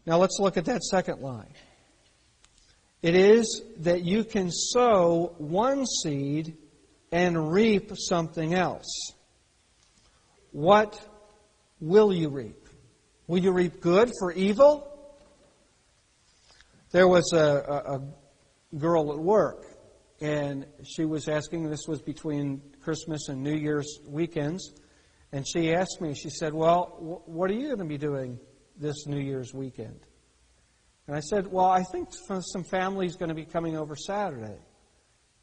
Now let's look at that second lie. It is that you can sow one seed and reap something else. What will you reap? Will you reap good for evil? There was a girl at work, and she was asking, this was between Christmas and New Year's weekends, and she asked me, she said, well, what are you going to be doing this New Year's weekend? And I said, well, I think some family's going to be coming over Saturday.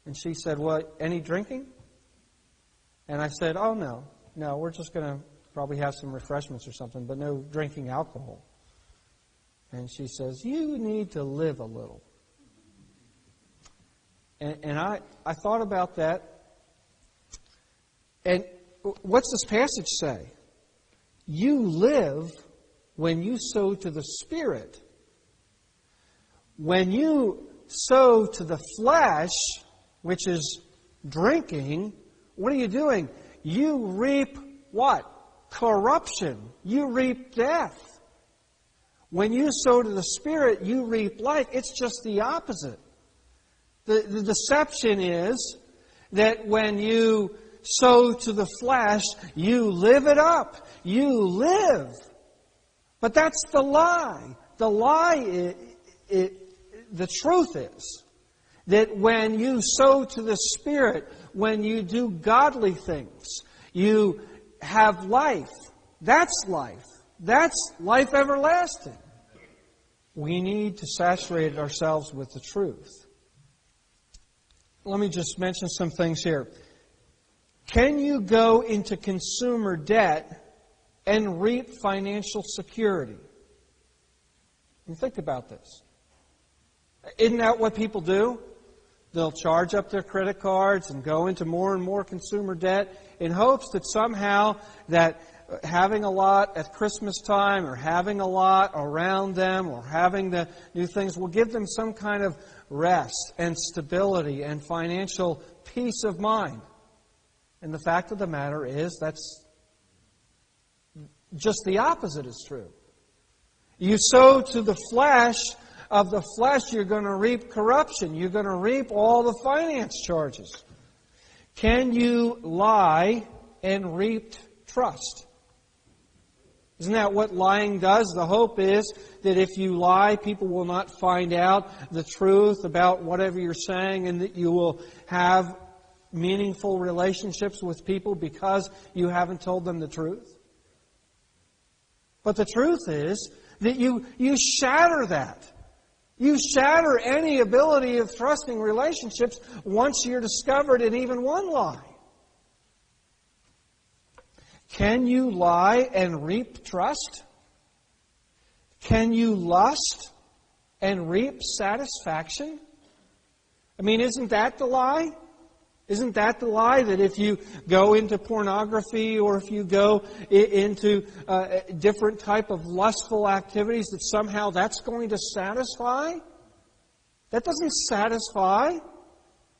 And she said, well, any drinking? And I said, oh, no, we're just going to probably have some refreshments or something, but no drinking alcohol. And she says, you need to live a little. And I thought about that. And what's this passage say? You live when you sow to the Spirit. When you sow to the flesh, which is drinking, what are you doing? You reap what? Corruption. You reap death. When you sow to the Spirit, you reap life. It's just the opposite. The deception is that when you sow to the flesh, you live it up. You live. But that's the lie. The lie, the truth is that when you sow to the Spirit, when you do godly things, you have life. That's life. That's life everlasting. We need to saturate ourselves with the truth. Let me just mention some things here. Can you go into consumer debt and reap financial security? And think about this. Isn't that what people do? They'll charge up their credit cards and go into more and more consumer debt in hopes that somehow that having a lot at Christmas time or having a lot around them or having the new things will give them some kind of rest and stability and financial peace of mind. And the fact of the matter is that's just the opposite is true. You sow to the flesh. Of the flesh, you're going to reap corruption. You're going to reap all the finance charges. Can you lie and reap trust? Isn't that what lying does? The hope is that if you lie, people will not find out the truth about whatever you're saying and that you will have meaningful relationships with people because you haven't told them the truth. But the truth is that you shatter that. You shatter any ability of trusting relationships once you're discovered in even one lie. Can you lie and reap trust? Can you lust and reap satisfaction? I mean, isn't that the lie? Isn't that the lie that if you go into pornography or if you go into different type of lustful activities that somehow that's going to satisfy? That doesn't satisfy.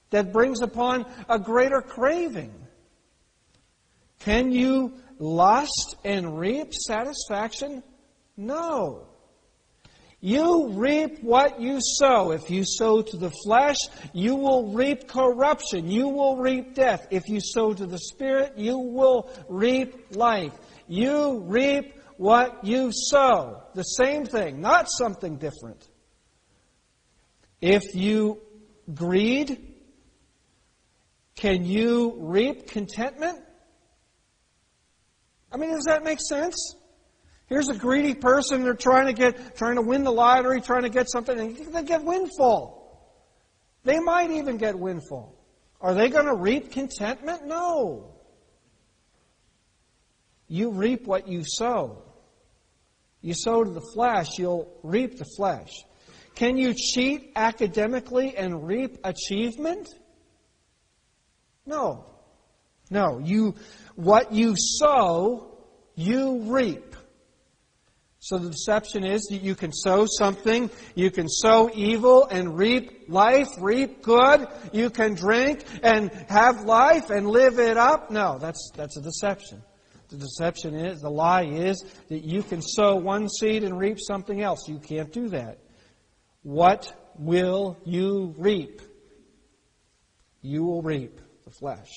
That brings upon a greater craving. Can you lust and reap satisfaction? No. You reap what you sow. If you sow to the flesh, you will reap corruption. You will reap death. If you sow to the Spirit, you will reap life. You reap what you sow. The same thing, not something different. If you greed, can you reap contentment? I mean, does that make sense? Here's a greedy person, they're trying to win the lottery, trying to get something, and they get windfall. They might even get windfall. Are they going to reap contentment? No. You reap what you sow. You sow to the flesh, you'll reap the flesh. Can you cheat academically and reap achievement? No. No. What you sow, you reap. So the deception is that you can sow something, you can sow evil and reap life, reap good. You can drink and have life and live it up. No, that's a deception. The deception is, the lie is that you can sow one seed and reap something else. You can't do that. What will you reap? You will reap the flesh.